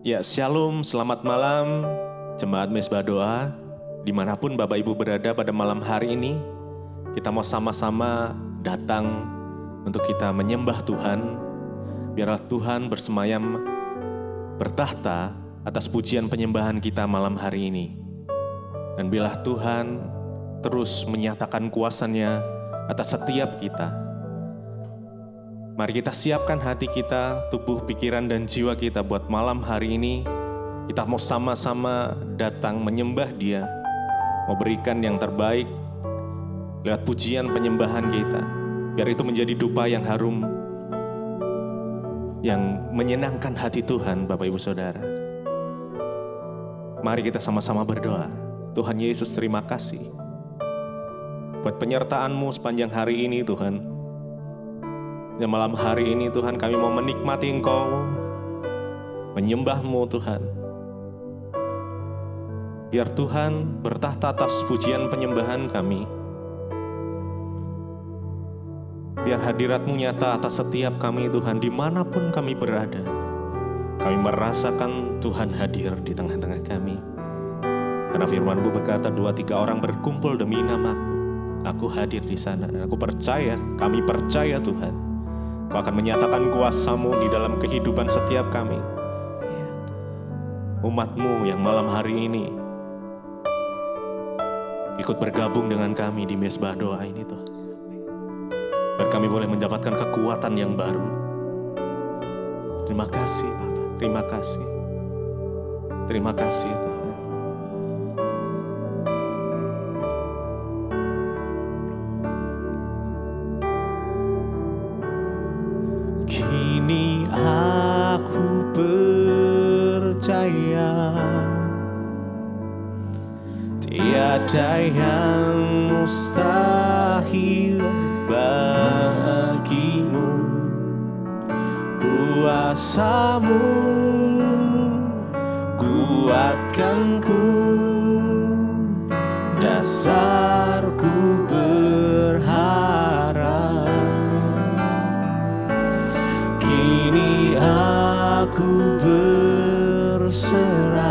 Ya, shalom, selamat malam Jemaat Mezbah Doa. Dimanapun Bapak Ibu berada pada malam hari ini, kita mau sama-sama datang untuk kita menyembah Tuhan. Biarlah Tuhan bersemayam bertahta atas pujian penyembahan kita malam hari ini. Dan biarlah Tuhan terus menyatakan kuasa-Nya atas setiap kita. Mari kita siapkan hati kita, tubuh, pikiran, dan jiwa kita buat malam hari ini. Kita mau sama-sama datang menyembah Dia, mau berikan yang terbaik lewat pujian penyembahan kita. Biar itu menjadi dupa yang harum, yang menyenangkan hati Tuhan, Bapak Ibu Saudara. Mari kita sama-sama berdoa. Tuhan Yesus, terima kasih buat penyertaan-Mu sepanjang hari ini, Tuhan. Dan malam hari ini Tuhan, kami mau menikmati Engkau, menyembah-Mu Tuhan. Biar Tuhan bertahta atas pujian penyembahan kami. Biar hadirat-Mu nyata atas setiap kami Tuhan, dimanapun kami berada. Kami merasakan Tuhan hadir di tengah-tengah kami. Karena firman-Mu berkata, 2-3 orang berkumpul demi nama-Ku, Aku hadir di sana. Dan aku percaya, kami percaya Tuhan, Kau akan menyatakan kuasa-Mu di dalam kehidupan setiap kami. Umat-Mu yang malam hari ini ikut bergabung dengan kami di Mezbah Doa ini Tuhan. Biar kami boleh mendapatkan kekuatan yang baru. Terima kasih Bapak, terima kasih. Terima kasih Tuhan. Kini aku percaya tiada yang mustahil bagimu. Kuasa-Mu kuatkanku, dasarku berharap. Kini aku berserah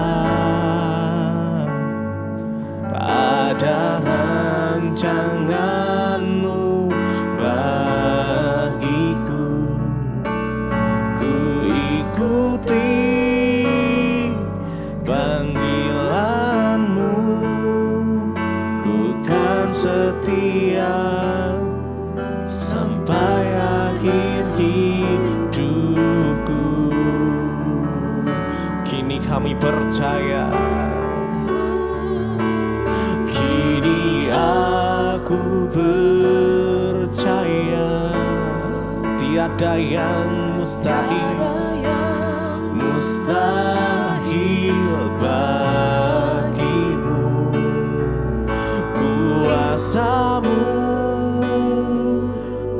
pada rancangan-Mu bagiku. Ku ikuti panggilan-Mu, ku kan setia sampai akhir hidupku. Kini kami percaya, kini aku percaya tiada yang mustahil bagimu. Kuasa-Mu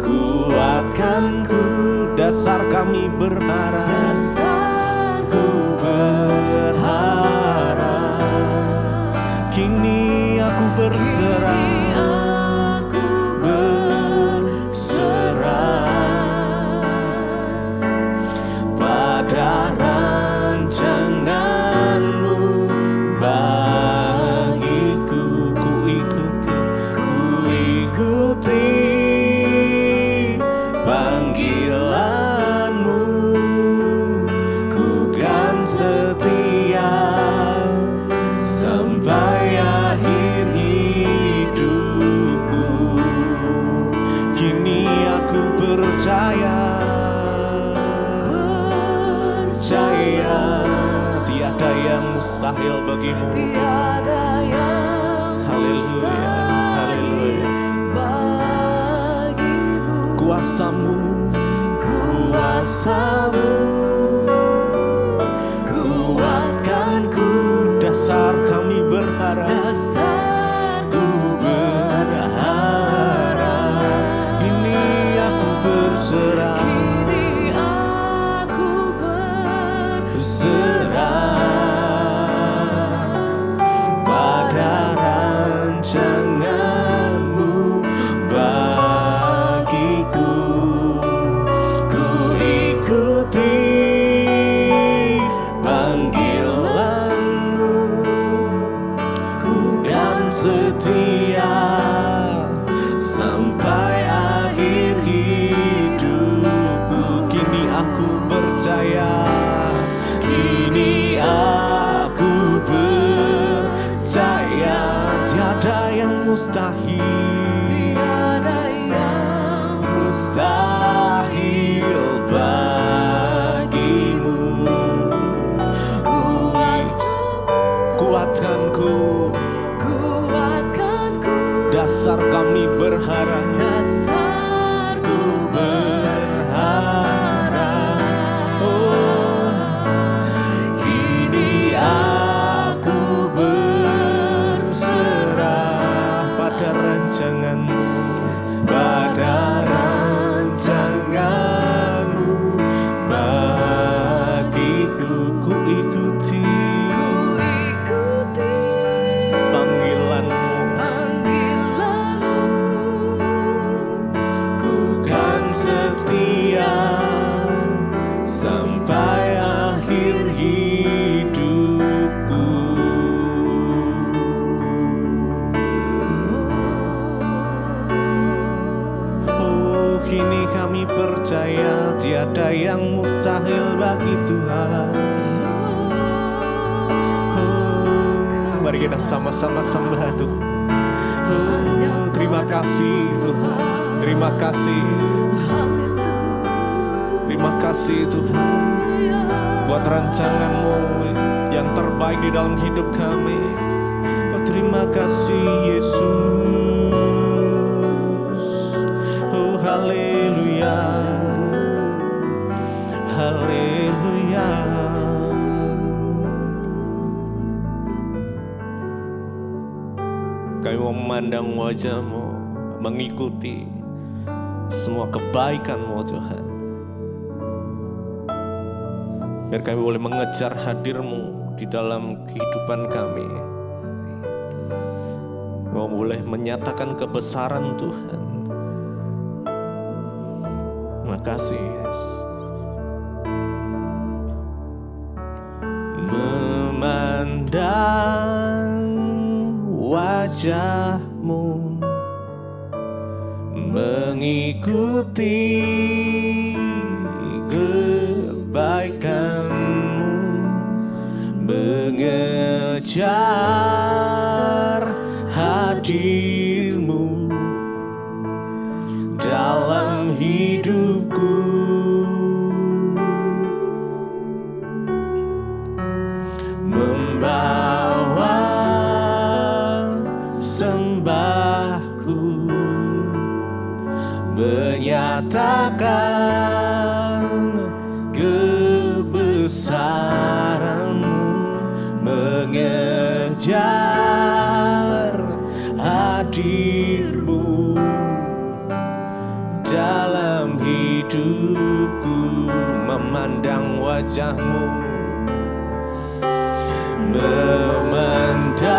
kuatkanku, dasar kami berharap. Dasarku berharap. Kini aku berserah. Pada rancangan-Mu bagiku. Ku ikuti panggilan-Mu, ku kan setia sampai akhir hidupku. Kini aku percaya tiada yang mustahil bagimu. Tiada yang mustahil bagimu. Kuasa-Mu kuatkanku, dasar kami berharap. Dasarku berharap. Kini aku berserah. Pada rancangan-Mu bagiku. Ku ikuti panggilan. setia sampai akhir hidupku. Kini aku percaya, kini aku percaya tiada yang mustahil, tiada yang mustahil bagimu. Kuatkanku, dasar kami berharap, dasarku berharap. Oh, kini aku berserah pada rancanganmu, pada rancanganmu bagiku. Ku ikuti panggilanmu, ku kan setia sampai akhir hidupku. Oh, kini kami percaya tiada yang mustahil bagi Tuhan. Oh, mari kita sama-sama sembah Tuhan. Oh, terima kasih Tuhan, terima kasih, terima kasih Tuhan buat rancangan-Mu yang terbaik di dalam hidup kami. Oh, terima kasih Yesus. Oh, haleluya, haleluya. Kami memandang wajah-Mu, mengikuti semua kebaikan-Mu Tuhan. Biar kami boleh mengejar hadir-Mu di dalam kehidupan kami. Mau boleh menyatakan kebesaran Tuhan. Terima kasih Yesus. Memandang wajah-Mu, mengikuti kebaikan-Mu, mengejar hadir-Mu dalam hidupku. Membawa sembahku, menyatakan kebesaran-Mu, mengejar hadir-Mu dalam hidupku. Memandang wajah-Mu, memandang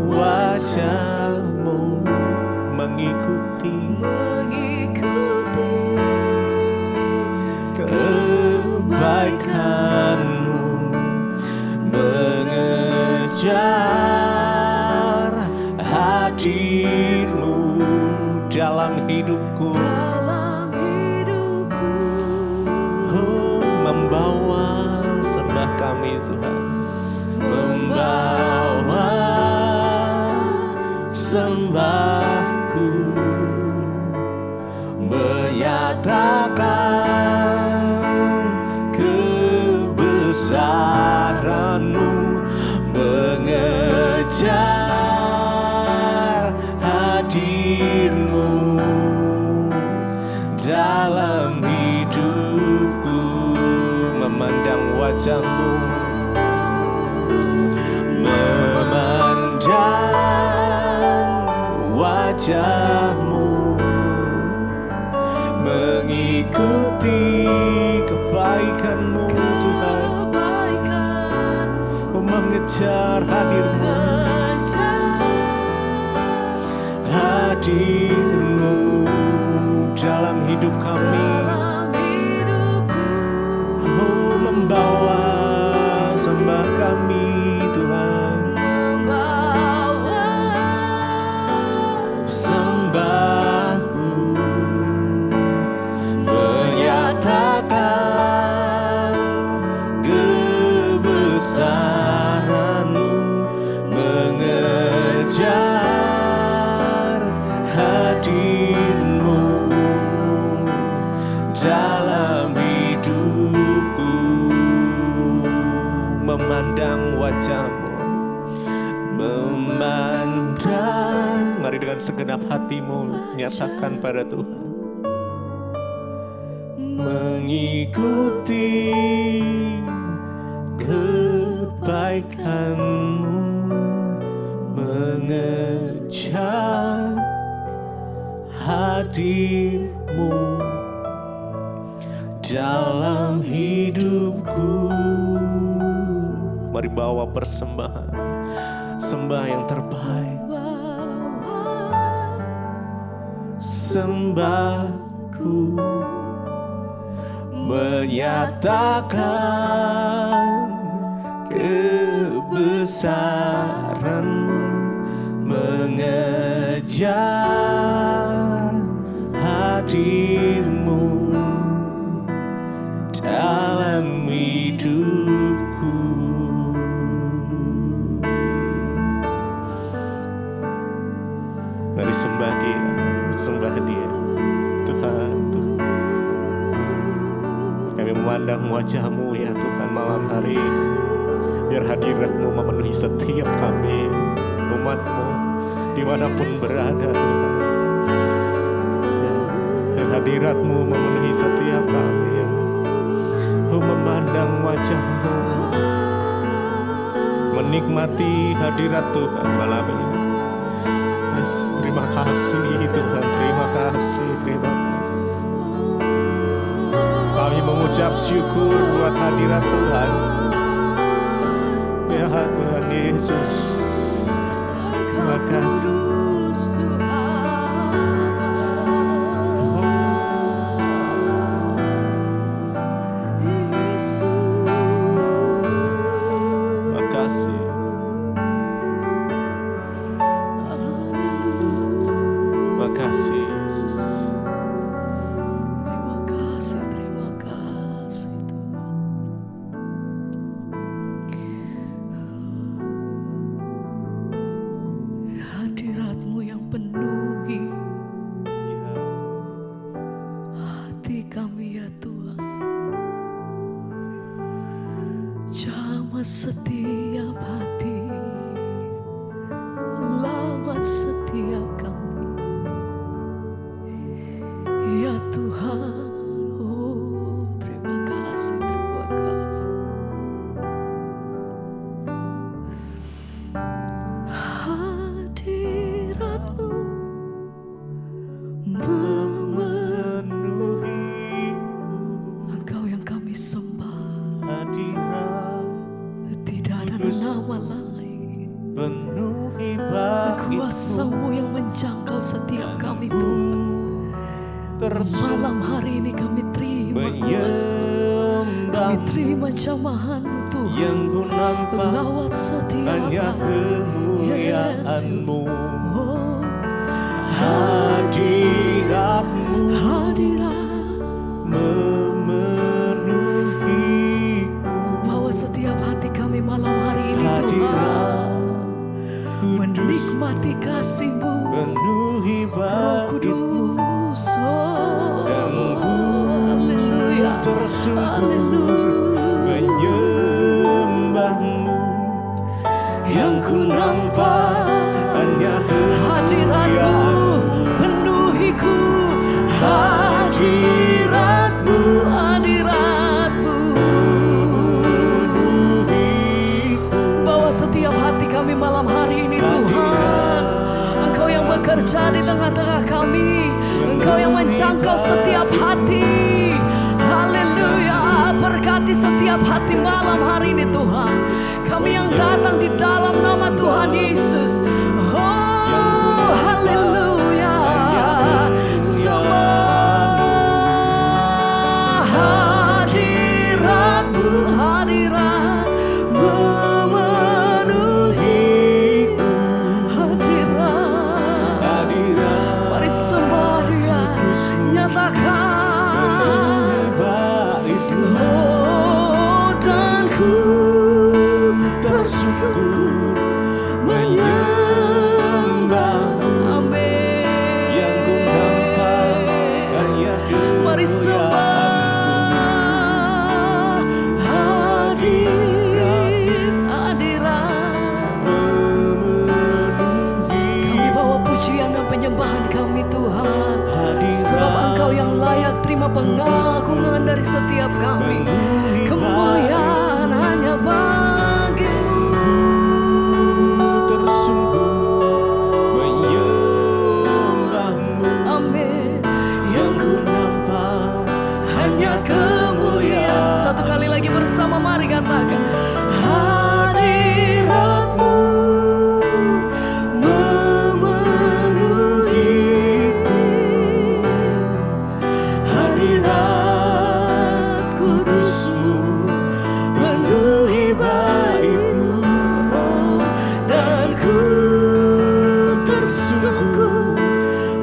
wajah-Mu, mengikuti kebaikan-Mu, mengejar hadir-Mu dalam hidupku. Oh, membawa sembah kami Tuhan, membawa sembahku, menyatakan kebesaran-Mu, mengejar hadir-Mu dalam hidupku. Memandang wajah-Mu, memandang wajah-Mu, mengikuti kebaikan-Mu Tuhan, mengejar hadir-Mu, hadir-Mu dalam hidup kami. Oh, membawa sembah kami Tuhan, memandang. Mari dengan segenap hatimu nyatakan pada Tuhan. Mengikuti kebaikan-Mu, mengejar hadir-Mu dalam hidupku. Mari bawa persembahan, sembah yang terbaik, sembahku menyatakan kebesaran-Mu, mengejar hadir-Mu dalam hidupku. Mari sembah Dia, sembah Dia. Tuhan, Tuhan, kami memandang wajah-Mu ya Tuhan malam hari ini. Biar hadirat-Mu memenuhi setiap kami, umat-Mu, dimanapun berada Tuhan. Ya, biar hadirat-Mu memenuhi setiap kami ya. Memandang wajah-Mu, menikmati hadirat Tuhan malam ini. Yes, terima kasih Tuhan, terima kasih, terima kasih. Kami mengucap syukur buat hadirat Tuhan. Ya Tuhan Yesus, terima kasih. Terima kasih. Terima kasih Yesus. Terima kasih Tuhan. Hadirat-Mu yang penuhi hati kami ya Tuhan. Jamah setiap hati, lawat setiap kami ya Tuhan. Oh, terima kasih, terima kasih. Hadirat-Mu Memenuhi Engkau yang kami sembah. hadirat, Tidak ada nama lain. penuhi baitmu, Kuasa-Mu yang menjangkau setiap kami Tuhan. Malam hari ini kami terima kuasa, kami menyembah terima jamahan-Mu Tuhan. yang ku nampak Lawat setiap hanya hari. kemuliaan-Mu. Oh, Hadirat-Mu hadirat memenuhiku, bawa setiap hati kami malam hari ini Tuhan. hadirat kudus Menikmati kasih-Mu penuhi Roh baitmu, Kudus. Oh, dan ku haleluya, tersungkur haleluya. menyembah-Mu. Yang ku nampak hanya Hadirat-Mu penuhiku, hadirat-Mu, hadirat-Mu bawa setiap hati kami malam hari ini Tuhan. Engkau yang bekerja di tengah-tengah kami, Engkau yang menjangkau setiap hati. Haleluya, berkati setiap hati malam hari ini Tuhan. Kami yang datang di dalam nama Tuhan Yesus. Oh, haleluya. Semua hadirat-Mu, hadirat memenuhiku, hadirat. Mari sembah Dia, nyatakan. Oh, dan ku tersyukur pengagungan dari setiap kami. Kemuliaan hanya bagimu. Tersungguh menyembahmu. Amin. Yang ku nampak Hanya kemuliaan. Satu kali lagi bersama, mari katakan. Hadiratmu memenuhiku. Hadirat kudusmu penuhi baitmu. Dan ku tersungguh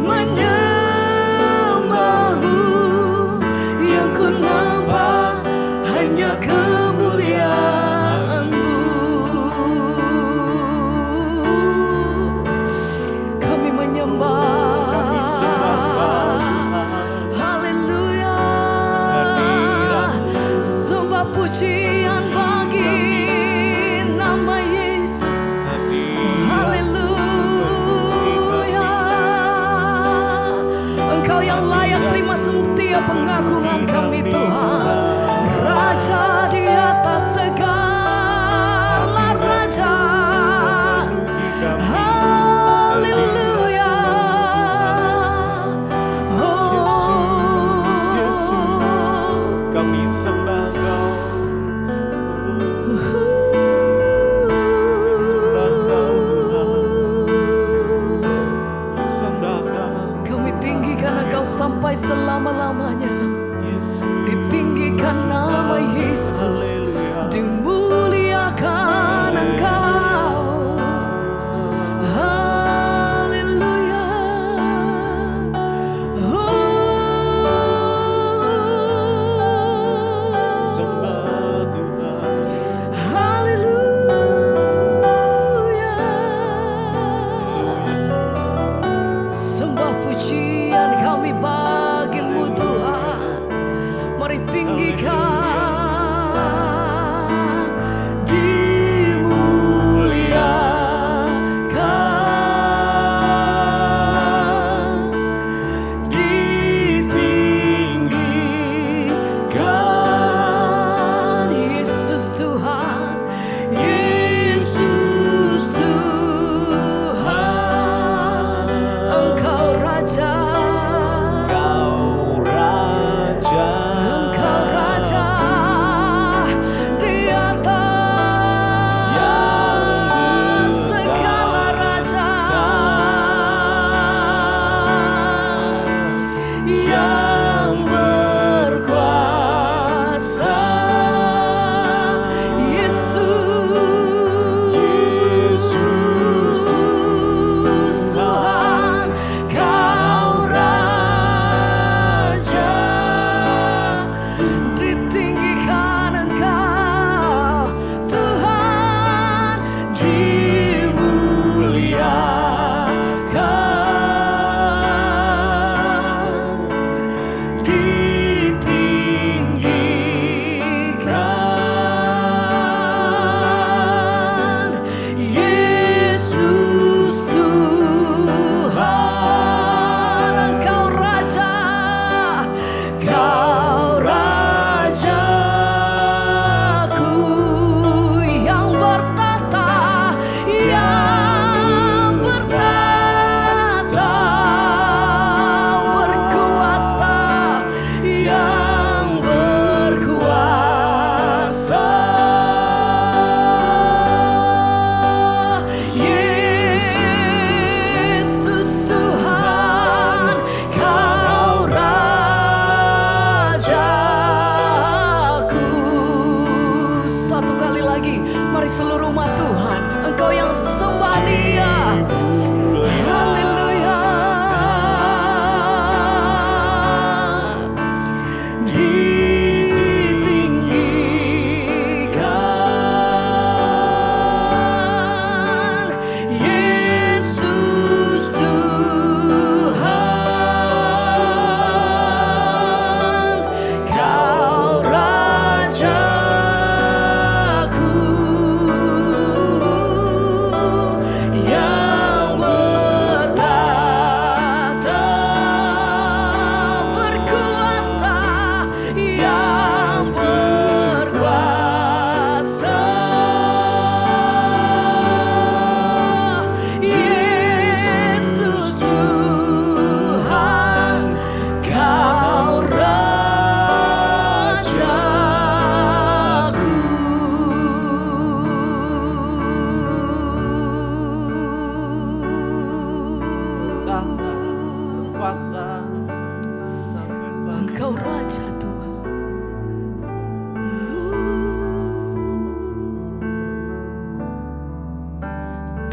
menyembahmu. Yang ku nampak hanya kemuliaan-Mu. Kami menyembah. Kami sembah Haleluya. Hadirat-Mu. Sembah pujian bagi nama Yesus. Haleluya. Engkau yang layak terima setiap pengagungan kami, Tuhan. Raja di atas segala raja. Haleluya. Yesus, kami sembah Kau. Sembah Kau Tuhan. Sembah Kau Kami tinggikan Engkau sampai selama-lamanya. Yesus. Di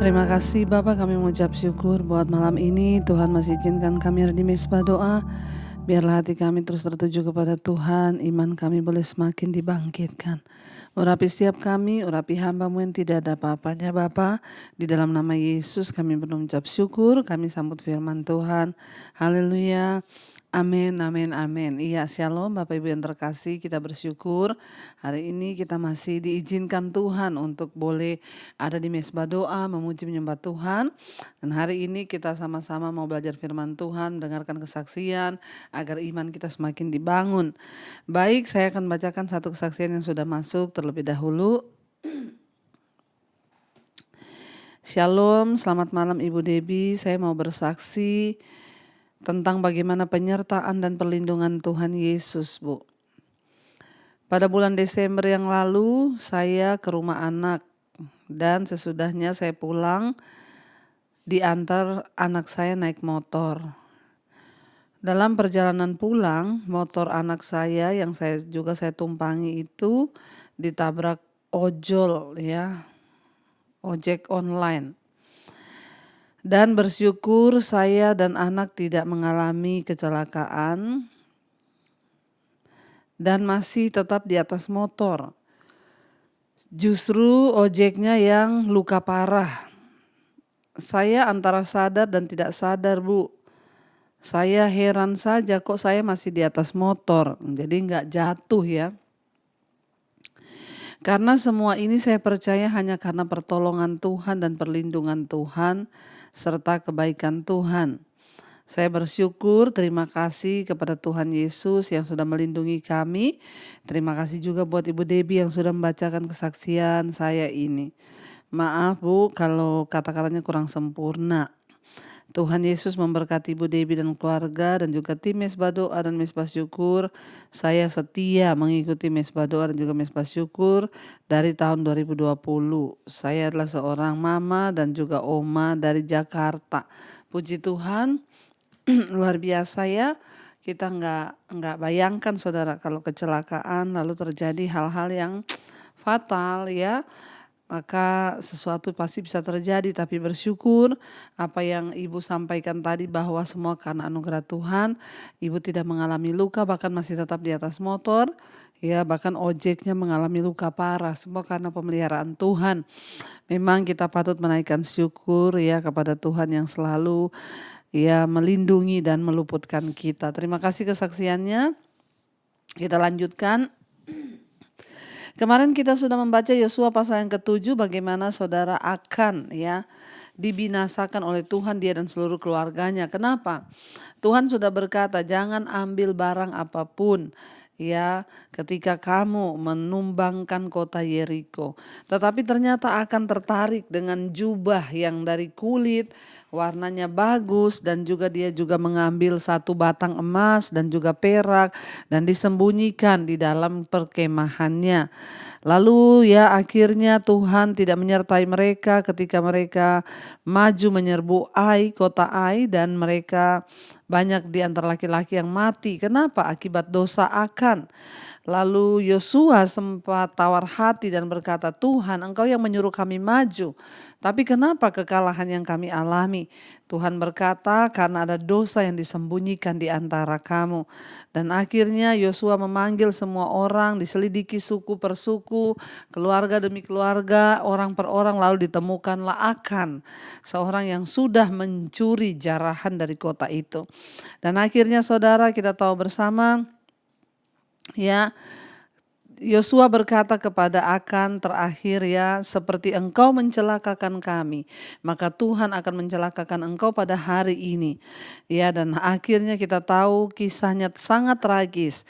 Terima kasih Bapak, kami mengucap syukur buat malam ini. Tuhan masih izinkan kami ada di mesbah doa. Biarlah hati kami terus tertuju kepada Tuhan, iman kami boleh semakin dibangkitkan. Urapi setiap kami, urapi hamba-Mu yang tidak ada apa-apanya Bapa. Di dalam nama Yesus kami mengucap syukur, kami sambut firman Tuhan. Haleluya. Amin, amin, amin. Iya, shalom Bapak Ibu yang terkasih, kita bersyukur hari ini kita masih diizinkan Tuhan untuk boleh ada di mesbah doa, memuji menyembah Tuhan. Dan hari ini kita sama-sama mau belajar firman Tuhan, mendengarkan kesaksian agar iman kita semakin dibangun. Baik, saya akan bacakan satu kesaksian yang sudah masuk terlebih dahulu. Shalom, selamat malam Ibu Debbie, saya mau bersaksi tentang bagaimana penyertaan dan perlindungan Tuhan Yesus, Bu. Pada bulan Desember yang lalu, saya ke rumah anak dan sesudahnya saya pulang, diantar anak saya naik motor. Dalam perjalanan pulang, motor anak saya yang saya tumpangi itu ditabrak ojol ya, ojek online. Dan bersyukur saya dan anak tidak mengalami kecelakaan dan masih tetap di atas motor. Justru ojeknya yang luka parah. Saya antara sadar dan tidak sadar, Bu. Saya heran saja kok saya masih di atas motor, jadi nggak jatuh ya. Karena semua ini saya percaya hanya karena pertolongan Tuhan dan perlindungan Tuhan serta kebaikan Tuhan. Saya bersyukur, terima kasih kepada Tuhan Yesus yang sudah melindungi kami. Terima kasih juga buat Ibu Debbie yang sudah membacakan kesaksian saya ini. Maaf Bu kalau kata-katanya kurang sempurna. Tuhan Yesus memberkati Ibu Debbie dan keluarga dan juga tim mesbah doa dan mesbah syukur. Saya setia mengikuti mesbah doa dan juga mesbah syukur dari tahun 2020. Saya adalah seorang mama dan juga oma dari Jakarta. Puji Tuhan, luar biasa ya. Kita nggak bayangkan saudara kalau kecelakaan lalu terjadi hal-hal yang fatal ya. Maka sesuatu pasti bisa terjadi, tapi bersyukur apa yang Ibu sampaikan tadi bahwa semua karena anugerah Tuhan. Ibu tidak mengalami luka, bahkan masih tetap di atas motor, ya bahkan ojeknya mengalami luka parah, semua karena pemeliharaan Tuhan. Memang kita patut menaikkan syukur ya kepada Tuhan yang selalu ya melindungi dan meluputkan kita. Terima kasih kesaksiannya. Kita lanjutkan. Kemarin kita sudah membaca Yosua pasal yang ke-7 bagaimana saudara akan ya dibinasakan oleh Tuhan dia dan seluruh keluarganya. Kenapa? Tuhan sudah berkata jangan ambil barang apapun ya ketika kamu menumbangkan kota Yeriko. Tetapi ternyata akan tertarik dengan jubah yang dari kulit, warnanya bagus dan juga dia juga mengambil satu batang emas dan juga perak dan disembunyikan di dalam perkemahannya. Lalu ya akhirnya Tuhan tidak menyertai mereka ketika mereka maju menyerbu Ai, kota Ai dan mereka banyak di antara laki-laki yang mati. Kenapa? Akibat dosa Akan. Lalu Yosua sempat tawar hati dan berkata, Tuhan engkau yang menyuruh kami maju. Tapi kenapa kekalahan yang kami alami? Tuhan berkata karena ada dosa yang disembunyikan di antara kamu. Dan akhirnya Yosua memanggil semua orang, diselidiki suku per suku, keluarga demi keluarga, orang per orang, lalu ditemukanlah Akan, seorang yang sudah mencuri jarahan dari kota itu. Dan akhirnya saudara kita tahu bersama ya, Yosua berkata kepada Akan terakhir ya, seperti engkau mencelakakan kami, maka Tuhan akan mencelakakan engkau pada hari ini. Ya, dan akhirnya kita tahu kisahnya sangat tragis.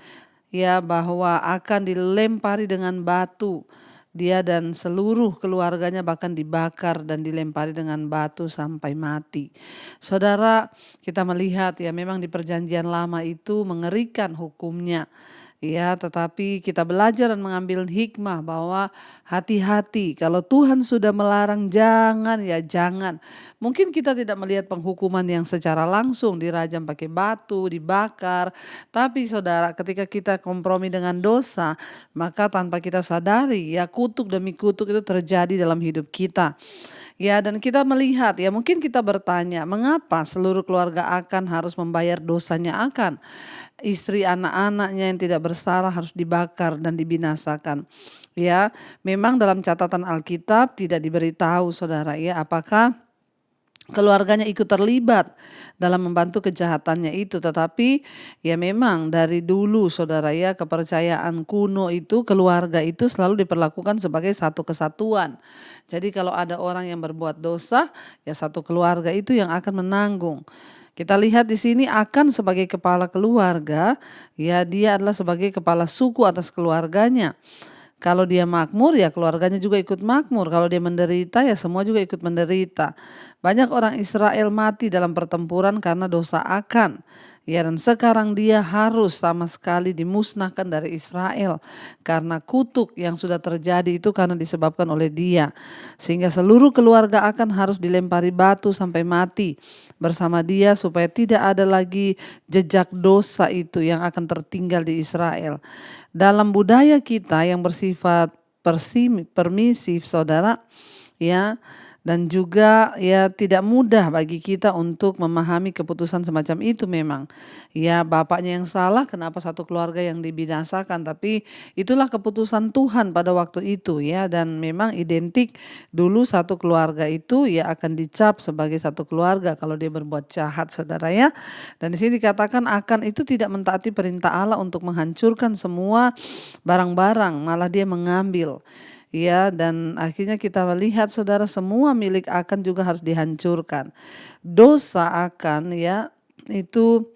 Ya, bahwa Akan dilempari dengan batu. Dia dan seluruh keluarganya bahkan dibakar dan dilempari dengan batu sampai mati. Saudara, kita melihat ya memang di perjanjian lama itu mengerikan hukumnya. Ya, tetapi kita belajar dan mengambil hikmah bahwa hati-hati kalau Tuhan sudah melarang jangan. Mungkin kita tidak melihat penghukuman yang secara langsung dirajam pakai batu, dibakar. Tapi saudara ketika kita kompromi dengan dosa maka tanpa kita sadari ya kutuk demi kutuk itu terjadi dalam hidup kita. Ya, dan kita melihat ya, mungkin kita bertanya, mengapa seluruh keluarga Akan harus membayar dosanya Akan? Istri anak-anaknya yang tidak bersalah harus dibakar dan dibinasakan. Ya, memang dalam catatan Alkitab tidak diberitahu saudara ya, apakah keluarganya ikut terlibat dalam membantu kejahatannya itu. Tetapi ya memang dari dulu saudara ya, kepercayaan kuno itu keluarga itu selalu diperlakukan sebagai satu kesatuan. Jadi kalau ada orang yang berbuat dosa, ya satu keluarga itu yang akan menanggung. Kita lihat di sini Akan sebagai kepala keluarga, ya dia adalah sebagai kepala suku atas keluarganya. Kalau dia makmur ya keluarganya juga ikut makmur. Kalau dia menderita ya semua juga ikut menderita. Banyak orang Israel mati dalam pertempuran karena dosa Akan. Ya, dan sekarang dia harus sama sekali dimusnahkan dari Israel. Karena kutuk yang sudah terjadi itu karena disebabkan oleh dia. Sehingga seluruh keluarga Akan harus dilempari batu sampai mati bersama dia supaya tidak ada lagi jejak dosa itu yang akan tertinggal di Israel. Dalam budaya kita yang bersifat permisif saudara ya, dan juga ya tidak mudah bagi kita untuk memahami keputusan semacam itu memang. Ya bapaknya yang salah, kenapa satu keluarga yang dibinasakan, tapi itulah keputusan Tuhan pada waktu itu ya, dan memang identik dulu satu keluarga itu ya akan dicap sebagai satu keluarga kalau dia berbuat jahat saudara ya. Dan di sini dikatakan Akan itu tidak mentaati perintah Allah untuk menghancurkan semua barang-barang, malah dia mengambil. Ya, dan akhirnya kita melihat saudara semua milik Akan juga harus dihancurkan. Dosa Akan ya itu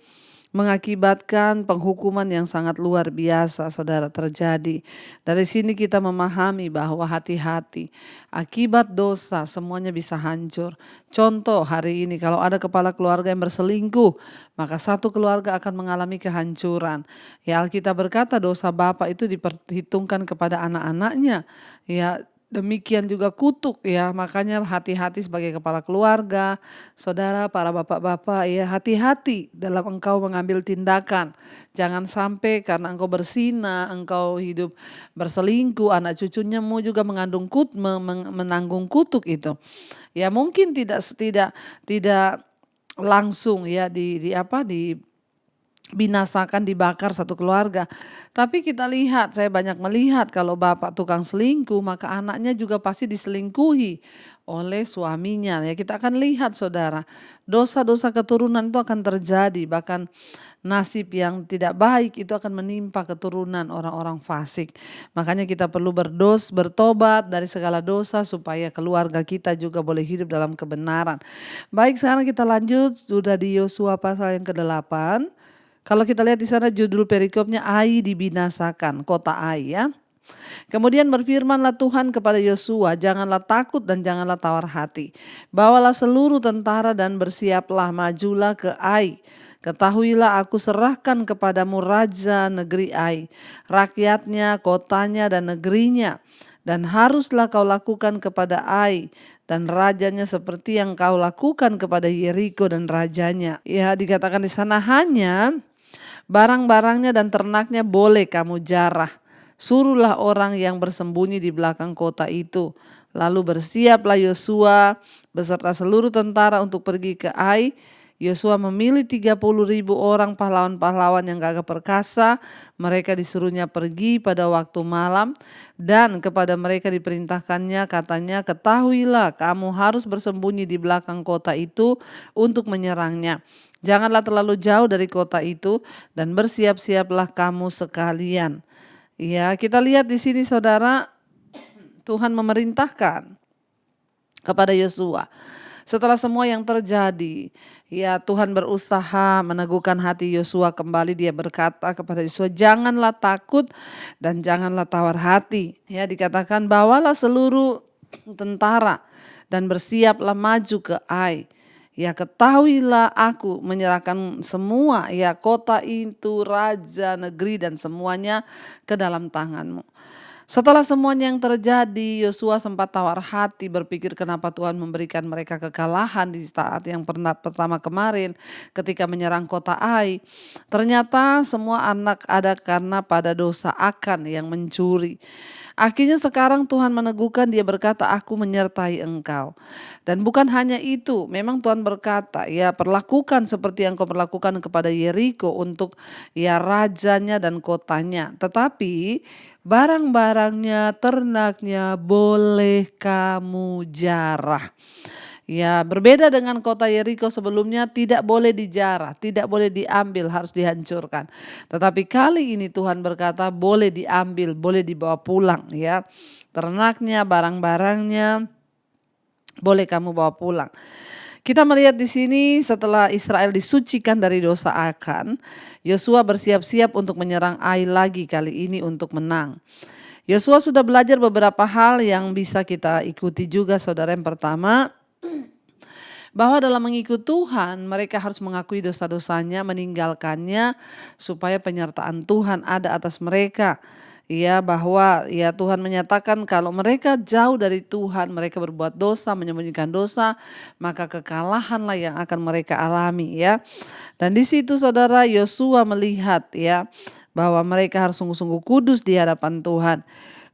mengakibatkan penghukuman yang sangat luar biasa saudara terjadi. Dari sini kita memahami bahwa hati-hati, akibat dosa semuanya bisa hancur. Contoh hari ini kalau ada kepala keluarga yang berselingkuh, maka satu keluarga akan mengalami kehancuran. Ya, Alkitab berkata dosa bapak itu diperhitungkan kepada anak-anaknya. Ya, demikian juga kutuk ya, makanya hati-hati sebagai kepala keluarga, saudara para bapak-bapak ya, hati-hati dalam engkau mengambil tindakan. Jangan sampai karena engkau berzina, engkau hidup berselingkuh, anak cucunya mau juga menanggung kutuk itu. Ya mungkin tidak langsung ya binasakan, dibakar satu keluarga. Tapi kita lihat, saya banyak melihat kalau bapak tukang selingkuh, maka anaknya juga pasti diselingkuhi oleh suaminya. Ya kita akan lihat saudara, dosa-dosa keturunan itu akan terjadi, bahkan nasib yang tidak baik itu akan menimpa keturunan orang-orang fasik. Makanya kita perlu bertobat dari segala dosa supaya keluarga kita juga boleh hidup dalam kebenaran. Baik, sekarang kita lanjut, sudah di Yosua pasal yang ke-8. Kalau kita lihat di sana judul perikopnya Ai dibinasakan, kota Ai ya. Kemudian berfirmanlah Tuhan kepada Yosua, janganlah takut dan janganlah tawar hati. Bawalah seluruh tentara dan bersiaplah, majulah ke Ai. Ketahuilah aku serahkan kepadamu raja negeri Ai, rakyatnya, kotanya dan negerinya. Dan haruslah kau lakukan kepada Ai dan rajanya seperti yang kau lakukan kepada Yeriko dan rajanya. Ya dikatakan di sana hanya barang-barangnya dan ternaknya boleh kamu jarah. Suruhlah orang yang bersembunyi di belakang kota itu. Lalu bersiaplah Yosua beserta seluruh tentara untuk pergi ke Ai. Yosua memilih 30.000 orang pahlawan-pahlawan yang gagah perkasa. Mereka disuruhnya pergi pada waktu malam. Dan kepada mereka diperintahkannya katanya, ketahuilah kamu harus bersembunyi di belakang kota itu untuk menyerangnya. Janganlah terlalu jauh dari kota itu dan bersiap-siaplah kamu sekalian. Ya, kita lihat di sini saudara, Tuhan memerintahkan kepada Yosua. Setelah semua yang terjadi, ya Tuhan berusaha meneguhkan hati Yosua kembali. Dia berkata kepada Yosua, janganlah takut dan janganlah tawar hati. Ya, dikatakan bawalah seluruh tentara dan bersiaplah maju ke Ai. Ya ketahuilah aku menyerahkan semua ya kota itu, raja, negeri dan semuanya ke dalam tanganmu. Setelah semuanya yang terjadi, Yosua sempat tawar hati berpikir kenapa Tuhan memberikan mereka kekalahan di saat yang pertama kemarin ketika menyerang kota Ai. Ternyata semua anak ada karena pada dosa Akan yang mencuri. Akhirnya sekarang Tuhan meneguhkan, dia berkata, aku menyertai engkau. Dan bukan hanya itu, memang Tuhan berkata, ya perlakukan seperti yang kau perlakukan kepada Yeriko untuk ya rajanya dan kotanya. Tetapi barang-barangnya, ternaknya boleh kamu jarah. Ya, berbeda dengan kota Yeriko sebelumnya, tidak boleh dijarah, tidak boleh diambil, harus dihancurkan. Tetapi kali ini Tuhan berkata boleh diambil, boleh dibawa pulang ya. Ternaknya, barang-barangnya boleh kamu bawa pulang. Kita melihat di sini setelah Israel disucikan dari dosa Akan, Yosua bersiap-siap untuk menyerang Ai lagi, kali ini untuk menang. Yosua sudah belajar beberapa hal yang bisa kita ikuti juga, saudara. Yang pertama, bahwa dalam mengikut Tuhan mereka harus mengakui dosa-dosanya, meninggalkannya, supaya penyertaan Tuhan ada atas mereka. Ya, bahwa ya Tuhan menyatakan kalau mereka jauh dari Tuhan, mereka berbuat dosa, menyembunyikan dosa, maka kekalahanlah yang akan mereka alami ya. Dan di situ saudara, Yosua melihat ya bahwa mereka harus sungguh-sungguh kudus di hadapan Tuhan.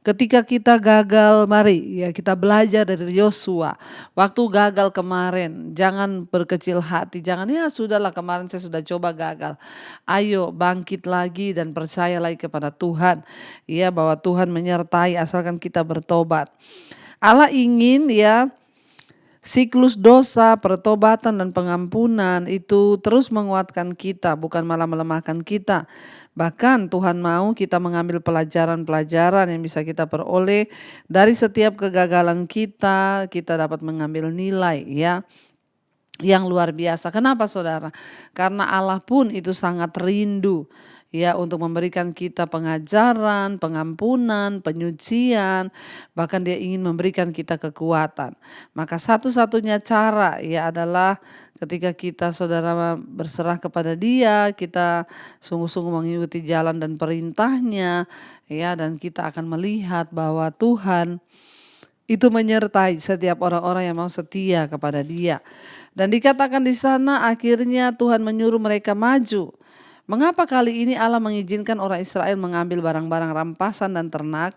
Ketika kita gagal, mari ya kita belajar dari Yosua. Waktu gagal kemarin, jangan berkecil hati. Jangan ya sudahlah, kemarin saya sudah coba gagal. Ayo bangkit lagi dan percaya lagi kepada Tuhan. Ya, bahwa Tuhan menyertai asalkan kita bertobat. Allah ingin ya siklus dosa, pertobatan dan pengampunan itu terus menguatkan kita, bukan malah melemahkan kita. Bahkan Tuhan mau kita mengambil pelajaran-pelajaran yang bisa kita peroleh dari setiap kegagalan kita dapat mengambil nilai ya yang luar biasa. Kenapa saudara? Karena Allah pun itu sangat rindu ya untuk memberikan kita pengajaran, pengampunan, penyucian, bahkan dia ingin memberikan kita kekuatan. Maka satu-satunya cara ya adalah ketika kita saudara berserah kepada dia, kita sungguh-sungguh mengikuti jalan dan perintahnya ya, dan kita akan melihat bahwa Tuhan itu menyertai setiap orang-orang yang mau setia kepada dia. Dan dikatakan di sana akhirnya Tuhan menyuruh mereka maju. Mengapa kali ini Allah mengizinkan orang Israel mengambil barang-barang rampasan dan ternak?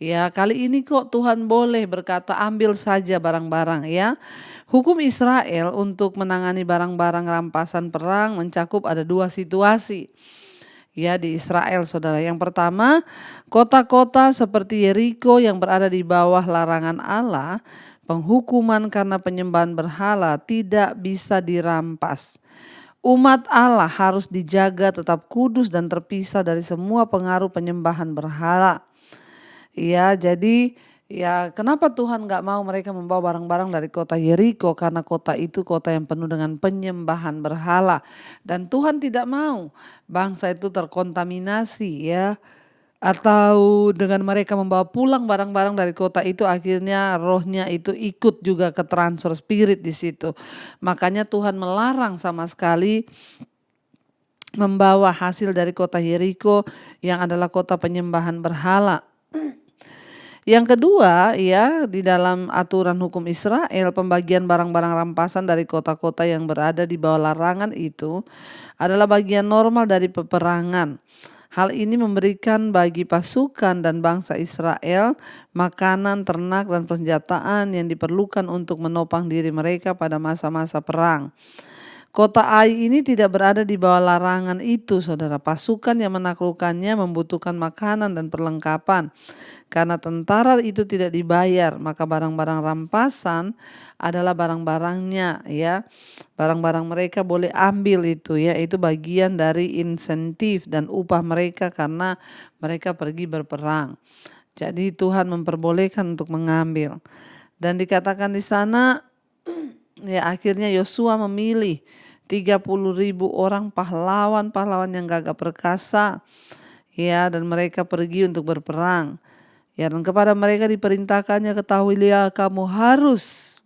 Ya, kali ini kok Tuhan boleh berkata ambil saja barang-barang ya. Hukum Israel untuk menangani barang-barang rampasan perang mencakup ada 2 situasi. Ya, di Israel saudara. Yang pertama, kota-kota seperti Yeriko yang berada di bawah larangan Allah, penghukuman karena penyembahan berhala tidak bisa dirampas. Umat Allah harus dijaga tetap kudus dan terpisah dari semua pengaruh penyembahan berhala. Ya, jadi ya kenapa Tuhan gak mau mereka membawa barang-barang dari kota Yeriko? Karena kota itu kota yang penuh dengan penyembahan berhala. Dan Tuhan tidak mau bangsa itu terkontaminasi ya. Atau dengan mereka membawa pulang barang-barang dari kota itu, akhirnya rohnya itu ikut juga ke transfer spirit di situ. Makanya Tuhan melarang sama sekali membawa hasil dari kota Yeriko yang adalah kota penyembahan berhala. Yang kedua ya, di dalam aturan hukum Israel, pembagian barang-barang rampasan dari kota-kota yang berada di bawah larangan itu adalah bagian normal dari peperangan. Hal ini memberikan bagi pasukan dan bangsa Israel makanan, ternak dan persenjataan yang diperlukan untuk menopang diri mereka pada masa-masa perang. Kota Ai ini tidak berada di bawah larangan itu, saudara. Pasukan yang menaklukkannya membutuhkan makanan dan perlengkapan. Karena tentara itu tidak dibayar, maka barang-barang rampasan adalah barang-barangnya ya. Barang-barang mereka boleh ambil itu ya, itu bagian dari insentif dan upah mereka karena mereka pergi berperang. Jadi Tuhan memperbolehkan untuk mengambil. Dan dikatakan di sana ya akhirnya Yosua memilih 30.000 orang pahlawan-pahlawan yang gagah perkasa ya, dan mereka pergi untuk berperang. Ya, dan kepada mereka diperintahkannya, ketahuilah kamu harus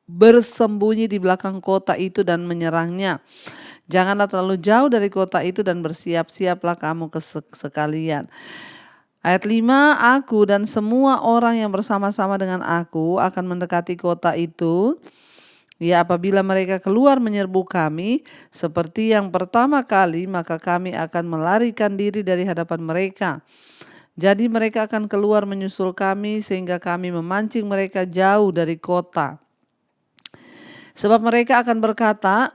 bersembunyi di belakang kota itu dan menyerangnya. Janganlah terlalu jauh dari kota itu dan bersiap-siaplah kamu sekalian. Ayat 5, aku dan semua orang yang bersama-sama dengan aku akan mendekati kota itu. Ya, apabila mereka keluar menyerbu kami seperti yang pertama kali, maka kami akan melarikan diri dari hadapan mereka. Jadi mereka akan keluar menyusul kami sehingga kami memancing mereka jauh dari kota. Sebab mereka akan berkata,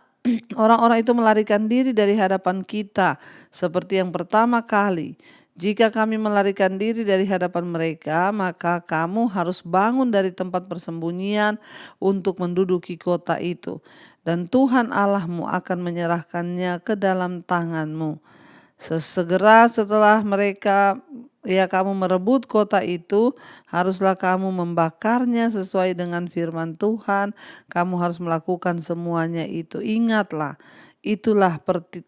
orang-orang itu melarikan diri dari hadapan kita seperti yang pertama kali. Jika kami melarikan diri dari hadapan mereka, maka kamu harus bangun dari tempat persembunyian untuk menduduki kota itu. Dan Tuhan Allahmu akan menyerahkannya ke dalam tanganmu. Sesegera setelah kamu merebut kota itu, haruslah kamu membakarnya sesuai dengan firman Tuhan. Kamu harus melakukan semuanya itu. Ingatlah, itulah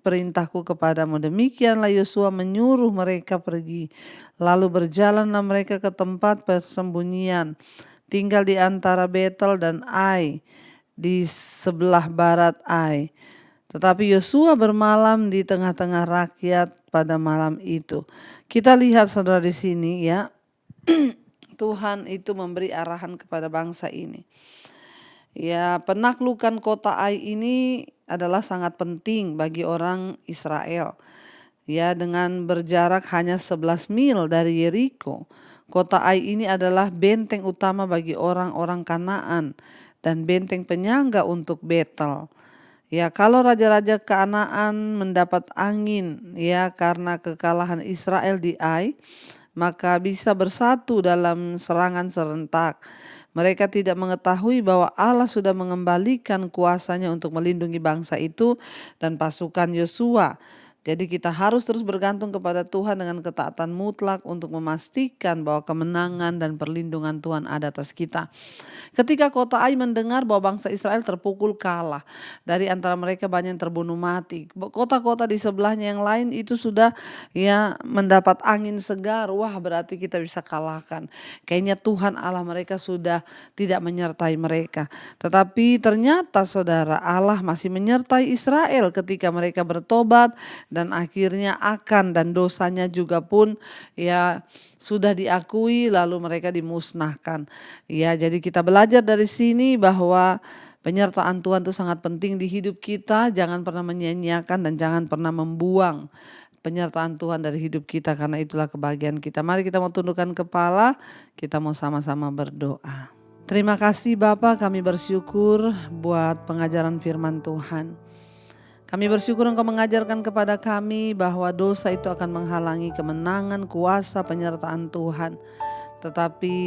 perintahku kepadamu. Demikianlah Yosua menyuruh mereka pergi. Lalu berjalanlah mereka ke tempat persembunyian, tinggal di antara Betel dan Ai, di sebelah barat Ai. Tetapi Yosua bermalam di tengah-tengah rakyat pada malam itu. Kita lihat saudara di sini ya, Tuhan itu memberi arahan kepada bangsa ini. Ya, penaklukan kota Ai ini adalah sangat penting bagi orang Israel. Ya, dengan berjarak hanya 11 mil dari Yeriko. Kota Ai ini adalah benteng utama bagi orang-orang Kanaan dan benteng penyangga untuk Betel. Ya, kalau raja-raja Kanaan mendapat angin ya karena kekalahan Israel di Ai, maka bisa bersatu dalam serangan serentak. Mereka tidak mengetahui bahwa Allah sudah mengembalikan kuasanya untuk melindungi bangsa itu dan pasukan Yosua. Jadi kita harus terus bergantung kepada Tuhan dengan ketaatan mutlak untuk memastikan bahwa kemenangan dan perlindungan Tuhan ada atas kita. Ketika kota Ai mendengar bahwa bangsa Israel terpukul kalah, dari antara mereka banyak yang terbunuh mati. Kota-kota di sebelahnya yang lain itu sudah ya mendapat angin segar. Wah, berarti kita bisa kalahkan. Kayaknya Tuhan Allah mereka sudah tidak menyertai mereka. Tetapi ternyata saudara, Allah masih menyertai Israel ketika mereka bertobat dan akhirnya dan dosanya juga pun ya sudah diakui lalu mereka dimusnahkan. Ya, jadi kita belajar dari sini bahwa penyertaan Tuhan itu sangat penting di hidup kita. Jangan pernah menyia-nyiakan dan jangan pernah membuang penyertaan Tuhan dari hidup kita, karena itulah kebahagiaan kita. Mari kita mau tundukkan kepala, kita mau sama-sama berdoa. Terima kasih Bapa, kami bersyukur buat pengajaran firman Tuhan. Kami bersyukur Engkau mengajarkan kepada kami bahwa dosa itu akan menghalangi kemenangan, kuasa, penyertaan Tuhan. Tetapi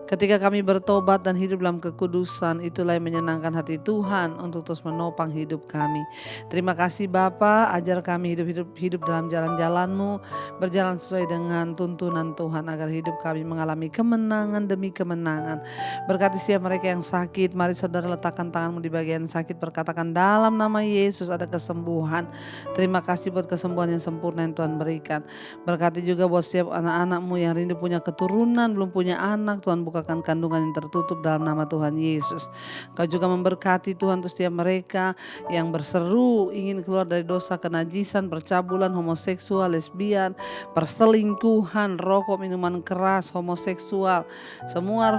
ketika kami bertobat dan hidup dalam kekudusan, itulah yang menyenangkan hati Tuhan untuk terus menopang hidup kami. Terima kasih Bapa, ajar kami hidup dalam jalan-jalan-Mu, berjalan sesuai dengan tuntunan Tuhan agar hidup kami mengalami kemenangan demi kemenangan. Berkati setiap mereka yang sakit, mari saudara letakkan tanganmu di bagian sakit, berkatakan dalam nama Yesus ada kesembuhan. Terima kasih buat kesembuhan yang sempurna yang Tuhan berikan. Berkati juga buat setiap anak-anak-Mu yang rindu punya keturunan, belum punya anak, Tuhan bukakan kandungan yang tertutup dalam nama Tuhan Yesus. Kau juga memberkati Tuhan untuk setiap mereka yang berseru ingin keluar dari dosa kenajisan, percabulan, homoseksual, lesbian, perselingkuhan, rokok, minuman keras, homoseksual, semua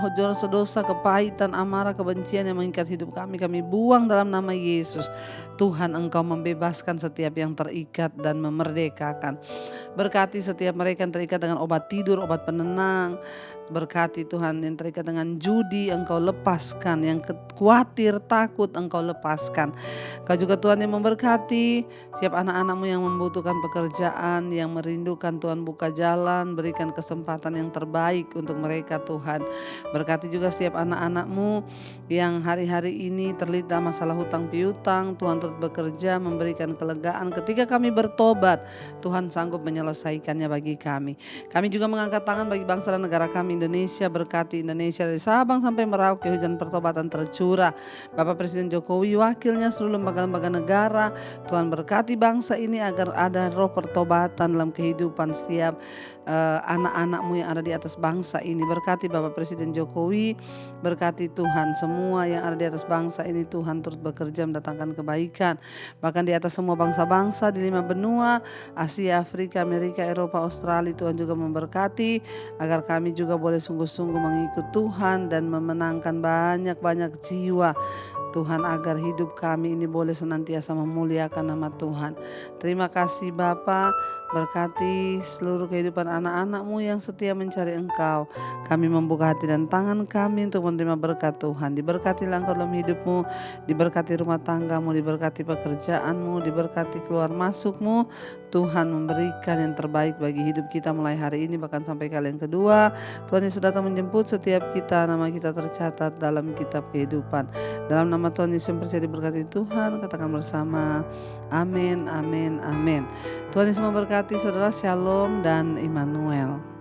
dosa, kepahitan, amarah, kebencian yang mengikat hidup kami buang dalam nama Yesus. Tuhan, Engkau membebaskan setiap yang terikat dan memerdekakan. Berkati setiap mereka yang terikat dengan obat tidur, obat penenang. Berkati Tuhan yang terikat dengan judi, Engkau lepaskan. Yang khawatir, takut, Engkau lepaskan. Kau juga Tuhan yang memberkati setiap anak-anak-Mu yang membutuhkan pekerjaan, yang merindukan Tuhan buka jalan, berikan kesempatan yang terbaik untuk mereka Tuhan. Berkati juga setiap anak-anak-Mu yang hari-hari ini terlilit dalam masalah hutang piutang, Tuhan turut bekerja memberikan kelegaan. Ketika kami bertobat, Tuhan sanggup menyelesaikannya bagi kami. Kami juga mengangkat tangan bagi bangsa dan negara kami Indonesia, berkati Indonesia dari Sabang sampai Merauke, hujan pertobatan tercurah. Bapak Presiden Jokowi, wakilnya, seluruh lembaga-lembaga negara, Tuhan berkati bangsa ini agar ada roh pertobatan dalam kehidupan setiap anak-anak-Mu yang ada di atas bangsa ini. Berkati Bapak Presiden Jokowi, berkati Tuhan semua yang ada di atas bangsa ini, Tuhan turut bekerja mendatangkan kebaikan. Bahkan di atas semua bangsa-bangsa di 5 benua, Asia, Afrika, Amerika, Eropa, Australia, Tuhan juga memberkati agar kami juga boleh sungguh-sungguh mengikut Tuhan dan memenangkan banyak-banyak jiwa Tuhan, agar hidup kami ini boleh senantiasa memuliakan nama Tuhan. Terima kasih Bapa, Berkati seluruh kehidupan anak-anak-Mu yang setia mencari Engkau. Kami membuka hati dan tangan kami untuk menerima berkat Tuhan. Diberkatilah Engkau dalam hidup-Mu, diberkati rumah tangga-Mu, diberkati pekerjaan-Mu, diberkati keluar masuk-Mu. Tuhan memberikan yang terbaik bagi hidup kita mulai hari ini bahkan sampai kali yang kedua. Tuhan Yesus datang menjemput setiap kita, nama kita tercatat dalam kitab kehidupan. Dalam nama Tuhan Yesus yang percaya diberkati Tuhan, katakan bersama, amin, amin, amin. Tuhan Yesus memberkati saudara, shalom dan Immanuel.